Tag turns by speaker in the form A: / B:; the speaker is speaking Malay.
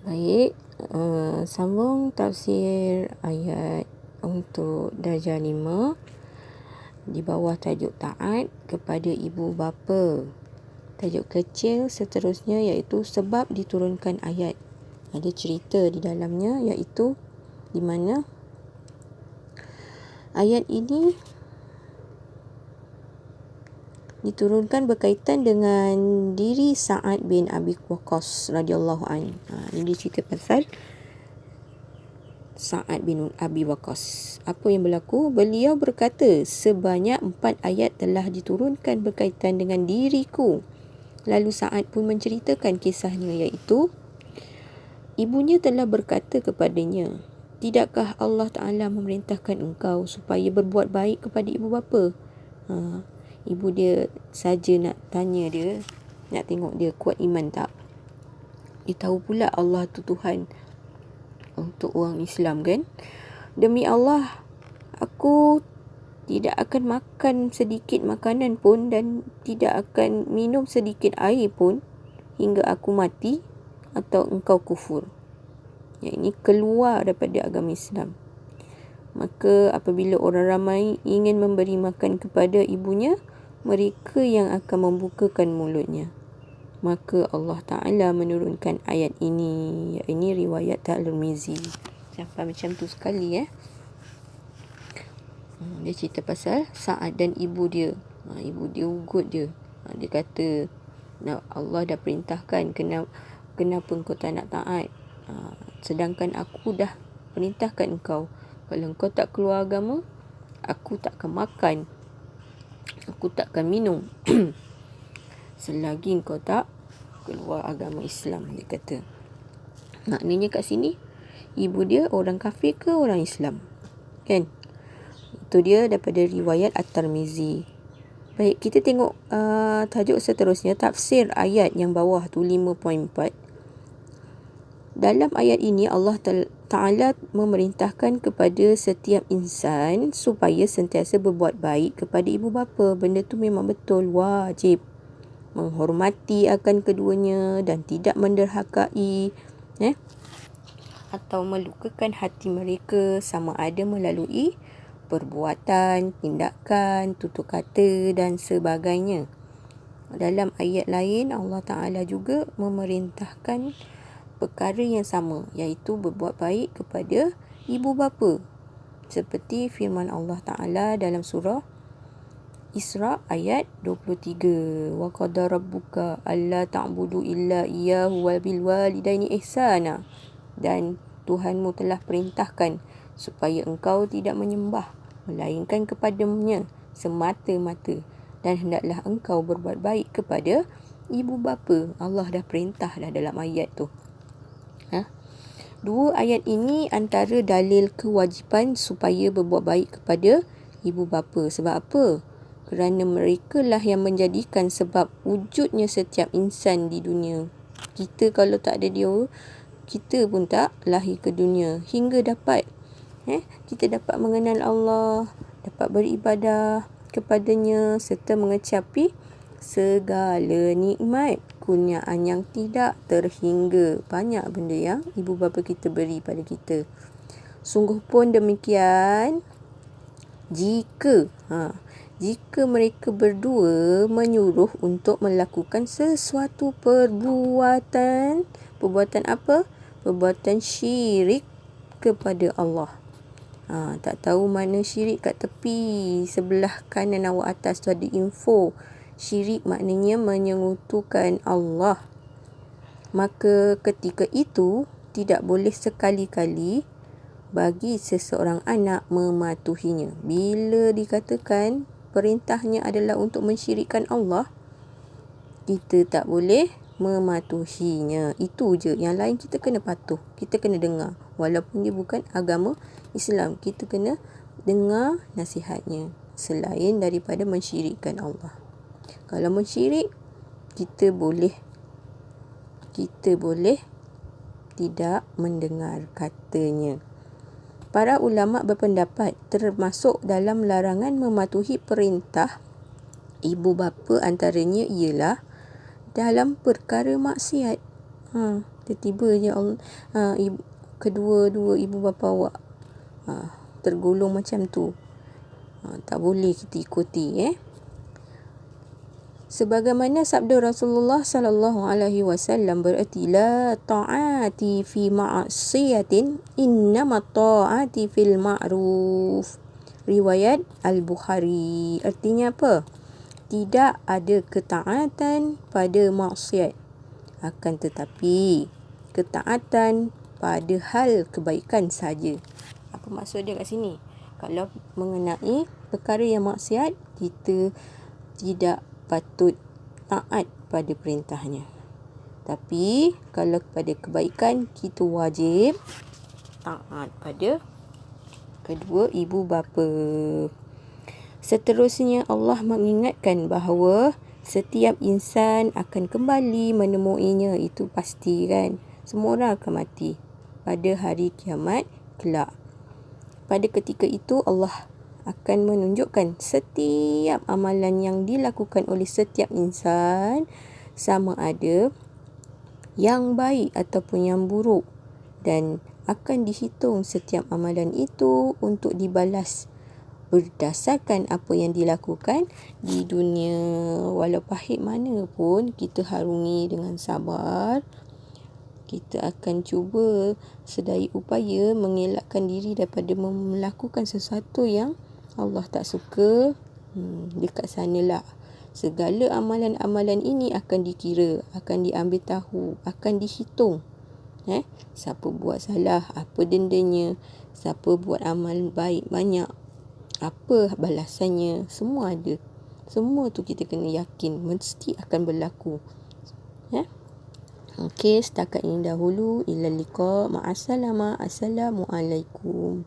A: Baik, sambung tafsir ayat untuk darjah 5 di bawah tajuk taat kepada ibu bapa. Tajuk kecil seterusnya iaitu sebab diturunkan ayat. Ada cerita di dalamnya iaitu di mana ayat ini diturunkan berkaitan dengan diri Sa'ad bin Abi Waqqas radhiyallahu anhu. Ini cerita pasal Sa'ad bin Abi Waqqas. Apa yang berlaku? Beliau berkata, sebanyak 4 ayat telah diturunkan berkaitan dengan diriku. Lalu Sa'ad pun menceritakan kisahnya iaitu ibunya telah berkata kepadanya, tidakkah Allah Ta'ala memerintahkan engkau supaya berbuat baik kepada ibu bapa? Ibu dia saja nak tanya dia, nak tengok dia kuat iman tak. Dia tahu pula Allah tu Tuhan untuk orang Islam kan. Demi Allah, aku tidak akan makan sedikit makanan pun dan tidak akan minum sedikit air pun hingga aku mati atau engkau kufur. Yang ini keluar daripada agama Islam. Maka apabila orang ramai ingin memberi makan kepada ibunya, mereka yang akan membukakan mulutnya. Maka Allah Ta'ala menurunkan ayat ini. Ini riwayat Tirmizi. Sampai macam tu sekali Dia cerita pasal Sa'ad dan ibu dia. Ibu dia ugut dia. Dia kata, Allah dah perintahkan, kenapa engkau tak nak taat? Sedangkan aku dah perintahkan engkau. Kalau engkau tak keluar agama, aku tak akan makan. Aku tak akan minum. Selagi engkau tak keluar agama Islam, dia kata. Maknanya kat sini, ibu dia orang kafir ke orang Islam? Kan? Itu dia daripada riwayat At-Tirmizi. Baik, kita tengok tajuk seterusnya, tafsir ayat yang bawah tu 5.4. Dalam ayat ini Allah Ta'ala memerintahkan kepada setiap insan supaya sentiasa berbuat baik kepada ibu bapa. Benda tu memang betul, wajib. Menghormati akan keduanya dan tidak menderhakai atau melukakan hati mereka, sama ada melalui perbuatan, tindakan, tutur kata dan sebagainya. Dalam ayat lain Allah Ta'ala juga memerintahkan perkara yang sama, iaitu berbuat baik kepada ibu bapa. Seperti firman Allah Ta'ala dalam surah Isra ayat 23. Wa qada rabbuka alla ta'budu illa iyyahu wa bil walidaini ihsana. Dan Tuhanmu telah perintahkan supaya engkau tidak menyembah melainkan kepadanya semata-mata, dan hendaklah engkau berbuat baik kepada ibu bapa. Allah dah perintah dah dalam ayat tu. Dua ayat ini antara dalil kewajipan supaya berbuat baik kepada ibu bapa. Sebab apa? Kerana mereka lah yang menjadikan sebab wujudnya setiap insan di dunia. Kita kalau tak ada dia, kita pun tak lahir ke dunia. Hingga dapat kita dapat mengenal Allah, dapat beribadah kepadanya serta mengecapi segala nikmat kurniaan yang tidak terhingga. Banyak benda yang ibu bapa kita beri pada kita. Sungguh pun demikian jika mereka berdua menyuruh untuk melakukan sesuatu perbuatan apa? Perbuatan syirik kepada Allah. Tak tahu mana syirik kat tepi sebelah kanan awak atas tu ada info. Syirik maknanya menyekutukan Allah. Maka ketika itu tidak boleh sekali-kali bagi seseorang anak mematuhinya. Bila dikatakan perintahnya adalah untuk mensyirikkan Allah, kita tak boleh mematuhinya. Itu je. Yang lain kita kena patuh. Kita kena dengar. Walaupun dia bukan agama Islam, kita kena dengar nasihatnya. Selain daripada mensyirikkan Allah. Kalau mensyirik, kita boleh tidak mendengar katanya. Para ulama berpendapat termasuk dalam larangan mematuhi perintah ibu bapa antaranya ialah dalam perkara maksiat. Tiba-tiba je kedua-dua ibu bapa awak tergolong macam tu. Tak boleh kita ikuti. Sebagaimana sabda Rasulullah sallallahu alaihi wasallam bererti la ta'ati fi ma'siyatin innama ta'ati fil ma'ruf. Riwayat Al-Bukhari. Artinya apa? Tidak ada ketaatan pada maksiat, akan tetapi ketaatan pada hal kebaikan saja. Apa maksud dia kat sini? Kalau mengenai perkara yang maksiat, kita tidak patut taat pada perintahnya. Tapi kalau pada kebaikan, kita wajib taat pada kedua ibu bapa. Seterusnya Allah mengingatkan bahawa setiap insan akan kembali menemuinya. Itu pasti kan. Semua orang akan mati pada hari kiamat kelak. Pada ketika itu Allah akan menunjukkan setiap amalan yang dilakukan oleh setiap insan, sama ada yang baik ataupun yang buruk, dan akan dihitung setiap amalan itu untuk dibalas berdasarkan apa yang dilakukan di dunia. Walau pahit mana pun, kita harungi dengan sabar. Kita akan cuba sedaya upaya mengelakkan diri daripada melakukan sesuatu yang Allah tak suka. Dekat sanalah segala amalan-amalan ini akan dikira, akan diambil tahu, akan dihitung. Siapa buat salah, apa dendanya. Siapa buat amal baik banyak, apa balasannya. Semua ada. Semua tu kita kena yakin mesti akan berlaku. Okey, setakat ini dahulu. Ila liqa. Ma'assalamah. Assalamualaikum.